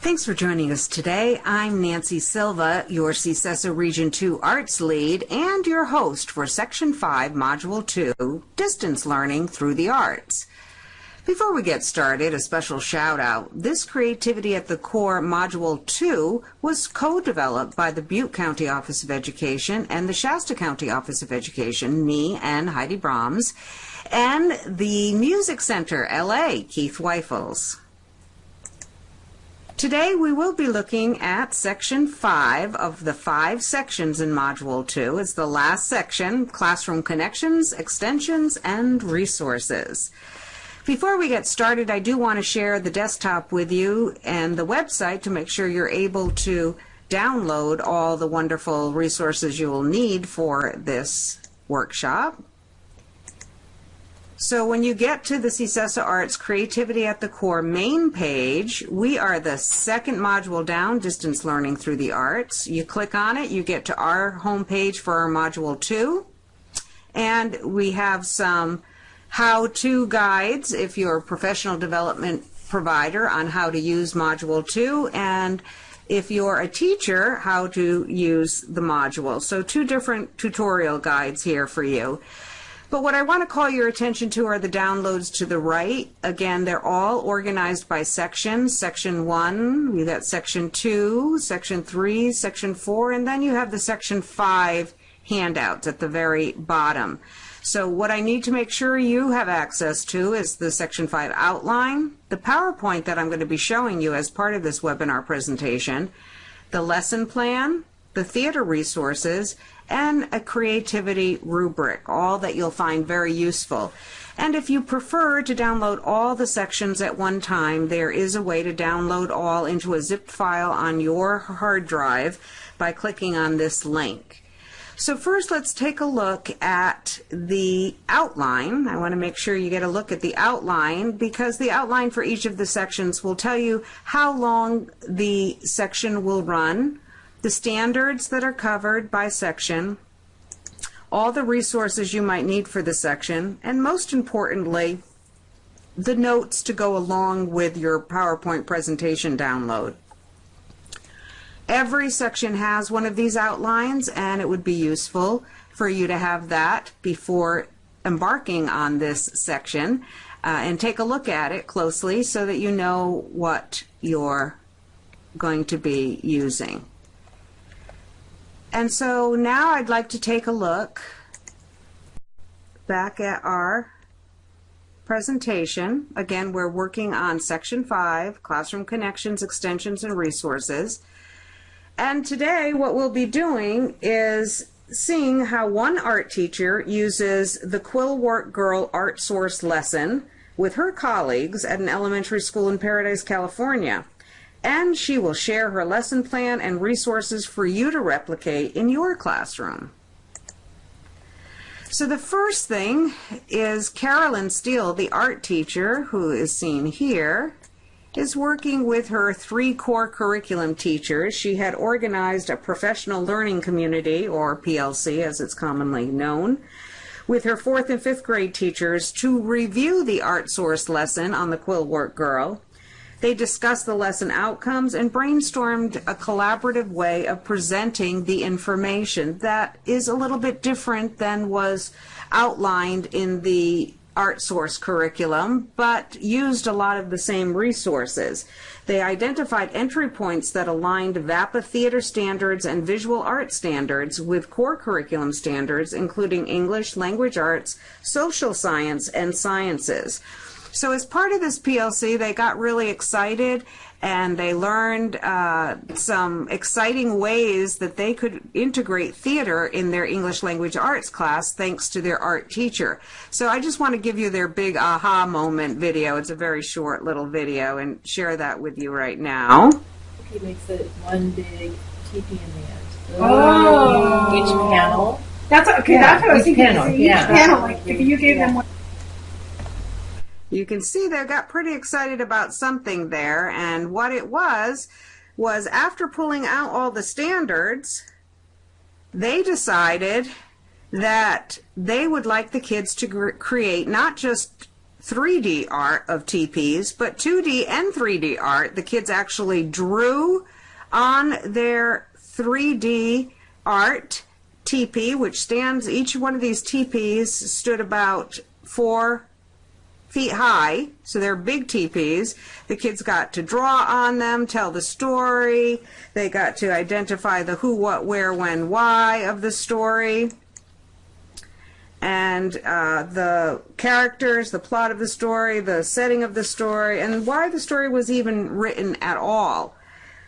Thanks for joining us today. I'm Nancy Silva, your CCSESA Region 2 Arts Lead and your host for Section 5, Module 2, Distance Learning Through the Arts. Before we get started, a special shout out. This Creativity at the Core Module 2 was co-developed by the Butte County Office of Education and the Shasta County Office of Education, me and Heidi Brahms, and the Music Center, LA, Keith Weifels. Today we will be looking at Section 5 of the 5 sections in Module 2. It's the last section, Classroom Connections, Extensions, and Resources. Before we get started, I do want to share the desktop with you and the website to make sure you're able to download all the wonderful resources you will need for this workshop. So when you get to the CCSESA Arts Creativity at the Core main page, we are the second module down, Distance Learning Through the Arts. You click on it, you get to our home page for our Module 2, and we have some how-to guides if you're a professional development provider on how to use Module 2, and if you're a teacher, how to use the module. So 2 different tutorial guides here for you. But what I want to call your attention to are the downloads to the right. Again, they're all organized by section. Section 1, you got Section 2, Section 3, Section 4, and then you have the Section 5 handouts at the very bottom. So what I need to make sure you have access to is the Section 5 outline, the PowerPoint that I'm going to be showing you as part of this webinar presentation, the lesson plan, the theater resources, and a creativity rubric, all that you'll find very useful. And if you prefer to download all the sections at one time, there is a way to download all into a zipped file on your hard drive by clicking on this link. So first let's take a look at the outline. I want to make sure you get a look at the outline because the outline for each of the sections will tell you how long the section will run, the standards that are covered by section, all the resources you might need for the section, and most importantly, the notes to go along with your PowerPoint presentation download. Every section has one of these outlines, and it would be useful for you to have that before embarking on this section and take a look at it closely so that you know what you're going to be using. And so now I'd like to take a look back at our presentation. Again, we're working on Section 5, Classroom Connections, Extensions, and Resources. And today what we'll be doing is seeing how one art teacher uses the Quillwork Girl Art Source lesson with her colleagues at an elementary school in Paradise, California. And she will share her lesson plan and resources for you to replicate in your classroom. So the first thing is Carolyn Steele, the art teacher, who is seen here, is working with her 3 core curriculum teachers. She had organized a professional learning community, or PLC as it's commonly known, with her 4th and 5th grade teachers to review the art source lesson on the Quillwork Girl. They discussed the lesson outcomes and brainstormed a collaborative way of presenting the information that is a little bit different than was outlined in the art source curriculum, but used a lot of the same resources. They identified entry points that aligned VAPA theater standards and visual art standards with core curriculum standards, including English, language arts, social science, and sciences. So as part of this PLC, they got really excited and they learned some exciting ways that they could integrate theater in their English language arts class thanks to their art teacher. So I just want to give you their big aha moment video. It's a very short little video and share that with you right now. He makes it one big teepee in the end. Oh. Each panel. That's okay. Yeah, that's what I was thinking. Panel, Each yeah. panel, like if you gave them one. You can see they got pretty excited about something there, and what it was after pulling out all the standards, they decided that they would like the kids to create not just 3D art of TPs, but 2D and 3D art. The kids actually drew on their 3D art teepee, which stands, each one of these teepees stood about 4 feet high, so they're big teepees. The kids got to draw on them, tell the story. They got to identify the who, what, where, when, why of the story, and the characters, the plot of the story, the setting of the story, and why the story was even written at all.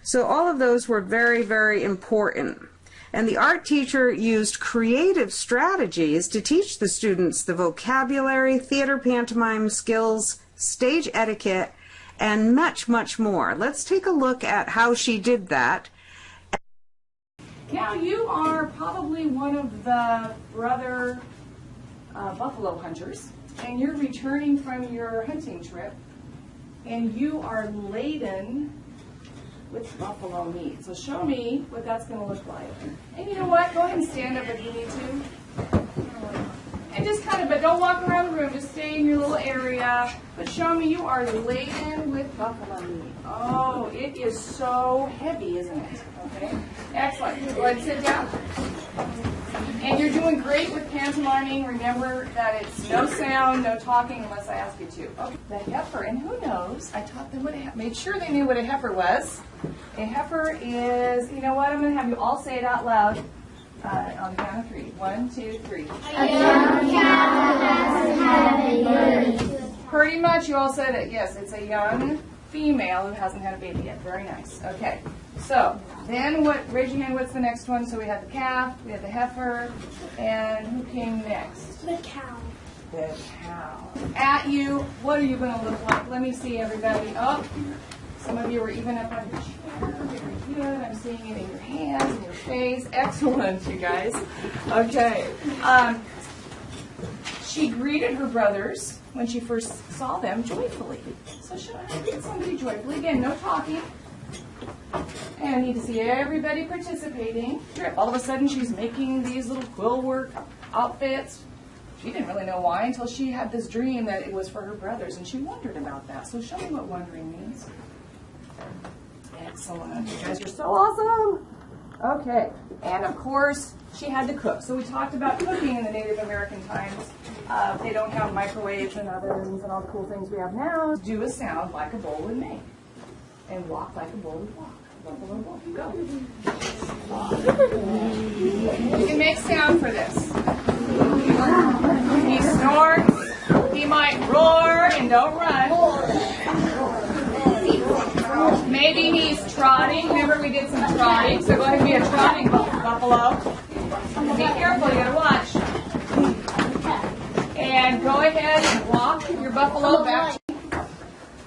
So all of those were very, very important. And the art teacher used creative strategies to teach the students the vocabulary, theater pantomime skills, stage etiquette, and much, much more. Let's take a look at how she did that. Now you are probably one of the brother buffalo hunters, and you're returning from your hunting trip, and you are laden with buffalo meat. So show me what that's going to look like. And you know what? Go ahead and stand up if you need to. And just kind of, but don't walk around the room. Just stay in your little area. But show me you are laden with buffalo meat. Oh, it is so heavy, isn't it? Okay. Excellent. Go ahead and sit down. And you're doing great with pantomiming. Remember that it's no sound, no talking unless I ask you to. Okay. The heifer, and who knows? I taught them what made sure they knew what a heifer was. A heifer is, you know what? I'm going to have you all say it out loud on the count of 3. 1, 2, 3. A young cow has had a baby. Pretty much, you all said it. Yes, it's a young female who hasn't had a baby yet. Very nice. Okay. So then, raise your hand. What's the next one? So we had the calf, we had the heifer, and who came next? The cow. The cow. At you. What are you going to look like? Let me see, everybody. Oh, some of you are even up on your chair. Very good. I'm seeing it in your hands, in your face. Excellent, you guys. Okay. She greeted her brothers when she first saw them joyfully. So should I greet somebody joyfully? Again, no talking. And I need to see everybody participating. All of a sudden, she's making these little quill work outfits. She didn't really know why until she had this dream that it was for her brothers, and she wondered about that. So show me what wondering means. Excellent. You guys are so awesome. Okay. And of course, she had to cook. So we talked about cooking in the Native American times. They don't have microwaves and ovens and all the cool things we have now. Do a sound like a bull would make. And walk like a bull would walk. Buffalo walk. Go. You can make sound for this. He snorts. He might roar and don't run. Maybe he's trotting. Remember we did some trotting. So go ahead and be a trotting buffalo. Be careful. You gotta watch. And go ahead and walk your buffalo back.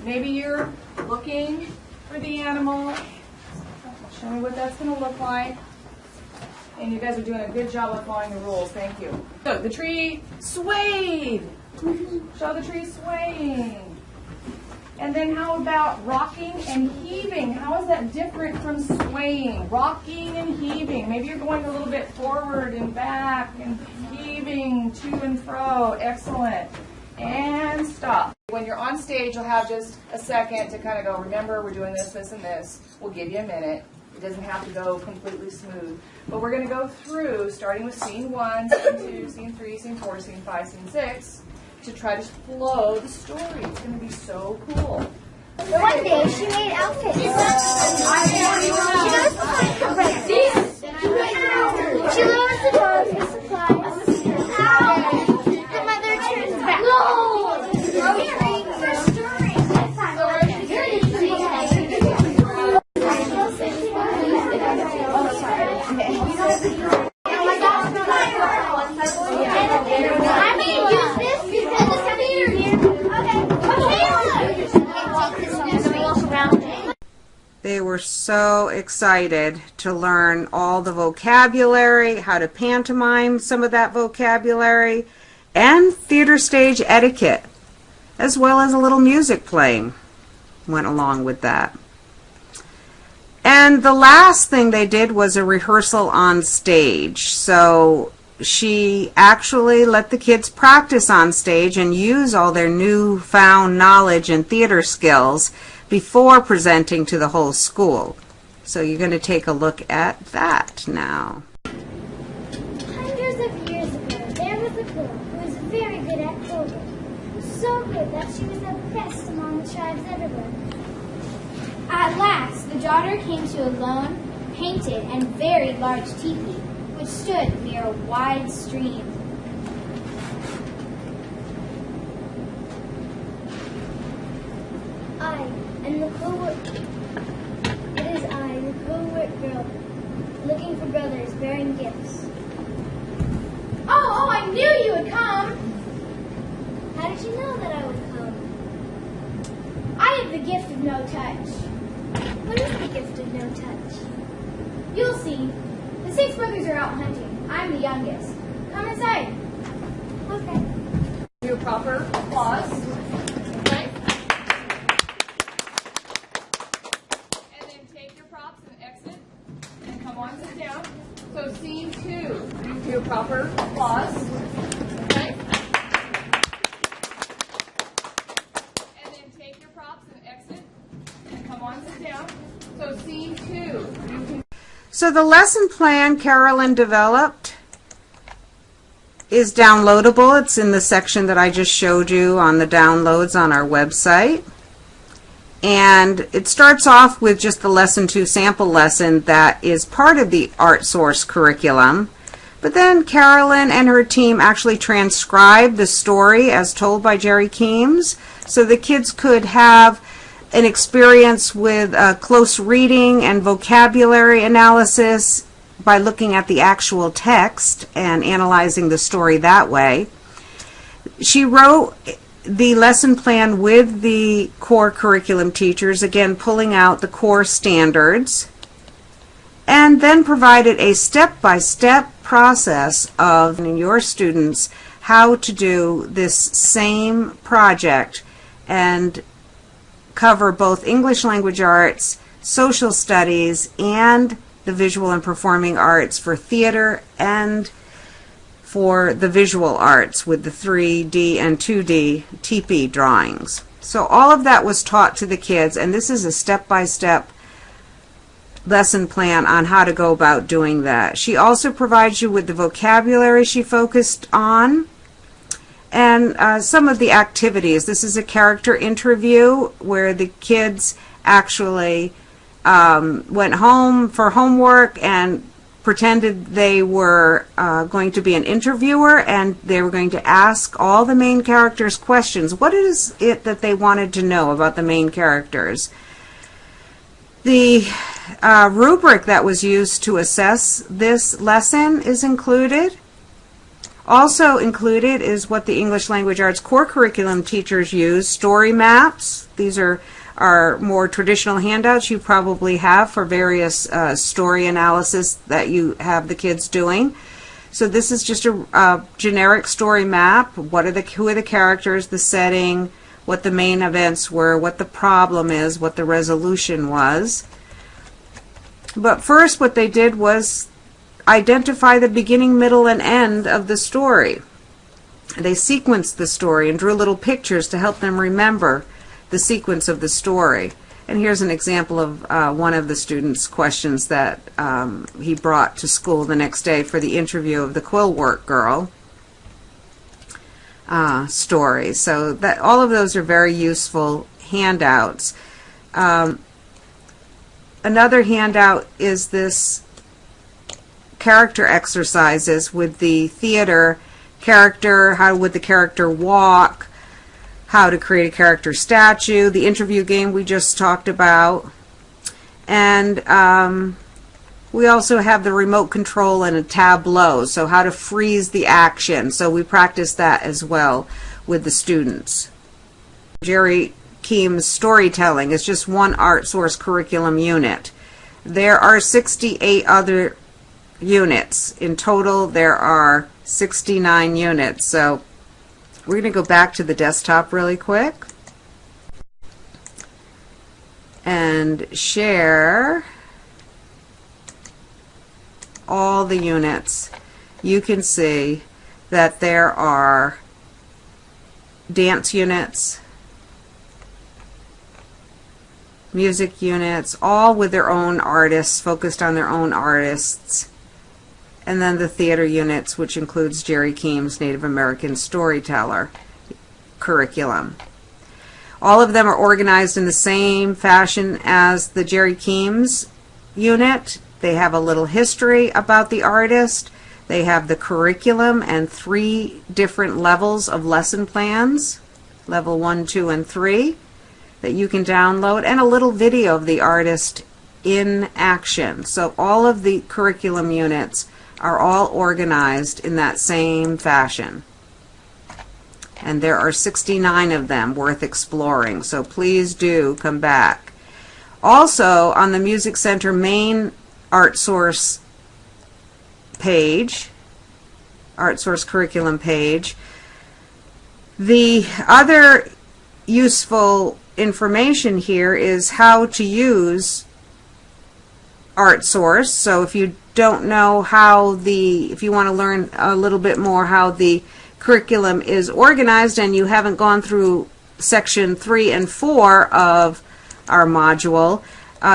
Maybe you're looking for the animal. Show me what that's going to look like. And you guys are doing a good job of following the rules. Thank you. So the tree swayed. Show the tree swaying. And then how about rocking and heaving? How is that different from swaying? Rocking and heaving. Maybe you're going a little bit forward and back and heaving to and fro. Excellent. And stop. When you're on stage, you'll have just a second to kind of go, remember, we're doing this, this, and this. We'll give you a minute. It doesn't have to go completely smooth. But we're going to go through, starting with scene 1, scene 2, scene 3, scene 4, scene 5, scene 6, to try to flow the story. It's going to be so cool. One day she made outfits. She knows to find her breakfast. She loves the dogs and supplies. The mother turns back. Hearing her stories. I mean, use this because it's here. They were so excited to learn all the vocabulary, how to pantomime some of that vocabulary, and theater stage etiquette, as well as a little music playing went along with that. And the last thing they did was a rehearsal on stage. So she actually let the kids practice on stage and use all their newfound knowledge and theater skills before presenting to the whole school. So you're going to take a look at that now. Hundreds of years ago, there was a girl who was very good at coding. So good that she was the best among the tribes everywhere. At last, the daughter came to a lone, painted, and very large teepee, which stood near a wide stream. It is I, the co-work girl, looking for brothers bearing gifts. Oh, I knew you would come. How did you know that I would come? I have the gift of no touch. What is the gift of no touch? You'll see. The 6 brothers are out hunting. I'm the youngest. Come inside. Okay. Do proper applause. Okay. And then take your props and exit. And come on, sit down. So scene 2. Do proper applause. Okay. And then take your props and exit. And come on, sit down. So scene 2. So the lesson plan Carolyn developed is downloadable. It's in the section that I just showed you on the downloads on our website. And it starts off with just the lesson 2 sample lesson that is part of the Art Source curriculum. But then Carolyn and her team actually transcribed the story as told by Jerry Keems, so the kids could have an experience with close reading and vocabulary analysis by looking at the actual text and analyzing the story that way. She wrote the lesson plan with the core curriculum teachers, again pulling out the core standards, and then provided a step-by-step process of your students how to do this same project and cover both English language arts, social studies, and the visual and performing arts for theater and for the visual arts with the 3D and 2D teepee drawings. So all of that was taught to the kids, and this is a step-by-step lesson plan on how to go about doing that. She also provides you with the vocabulary she focused on and some of the activities. This is a character interview where the kids actually went home for homework and pretended they were going to be an interviewer, and they were going to ask all the main characters questions. What is it that they wanted to know about the main characters? The rubric that was used to assess this lesson is included. Also included is what the English Language Arts core curriculum teachers use, story maps. These are more traditional handouts you probably have for various story analysis that you have the kids doing. So this is just a generic story map. Who are the characters, the setting, what the main events were, what the problem is, what the resolution was. But first what they did was identify the beginning, middle, and end of the story. They sequenced the story and drew little pictures to help them remember the sequence of the story. And here's an example of one of the students' questions that he brought to school the next day for the interview of the quill work girl story. So that all of those are very useful handouts. Another handout is this character exercises with the theater character. How would the character walk? How to create a character statue, the interview game we just talked about, and we also have the remote control and a tableau, so how to freeze the action. So we practice that as well with the students. Jerry Keems' storytelling is just one Art Source curriculum unit. There are 68 other units. In total, there are 69 units. So we're going to go back to the desktop really quick and share all the units. you can see that there are dance units, music units, all with their own artists, focused on their own artists, and then the theater units, which includes Jerry Keem's Native American Storyteller curriculum. All of them are organized in the same fashion as the Jerry Keem's unit. They have a little history about the artist. They have the curriculum and 3 different levels of lesson plans, level 1, 2, and 3, that you can download, and a little video of the artist in action. So all of the curriculum units are all organized in that same fashion. And there are 69 of them worth exploring, so please do come back. Also, on the Music Center main ArtSource page, ArtSource curriculum page, the other useful information here is how to use ArtSource. So if you don't know if you want to learn a little bit more how the curriculum is organized and you haven't gone through section 3 and 4 of our module,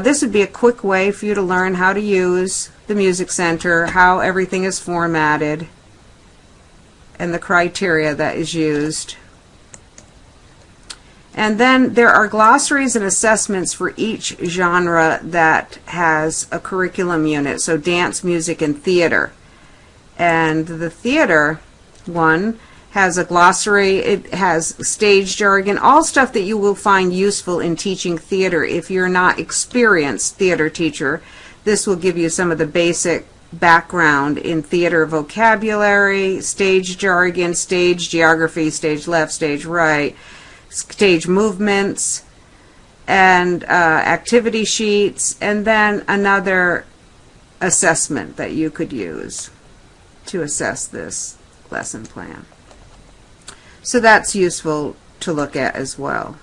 this would be a quick way for you to learn how to use the Music Center, how everything is formatted, and the criteria that is used. And then there are glossaries and assessments for each genre that has a curriculum unit, so dance, music, and theater. And the theater one has a glossary, it has stage jargon, all stuff that you will find useful in teaching theater. If you're not experienced theater teacher, this will give you some of the basic background in theater vocabulary, stage jargon, stage geography, stage left, stage right, stage movements, and activity sheets, and then another assessment that you could use to assess this lesson plan. So that's useful to look at as well.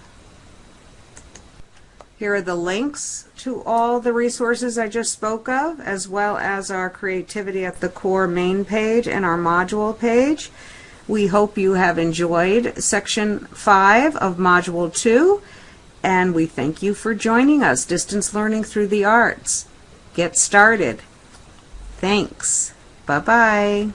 Here are the links to all the resources I just spoke of, as well as our Creativity at the Core main page and our module page. We hope you have enjoyed section 5 of module 2, and we thank you for joining us. Distance Learning Through the Arts. Get started. Thanks. Bye-bye.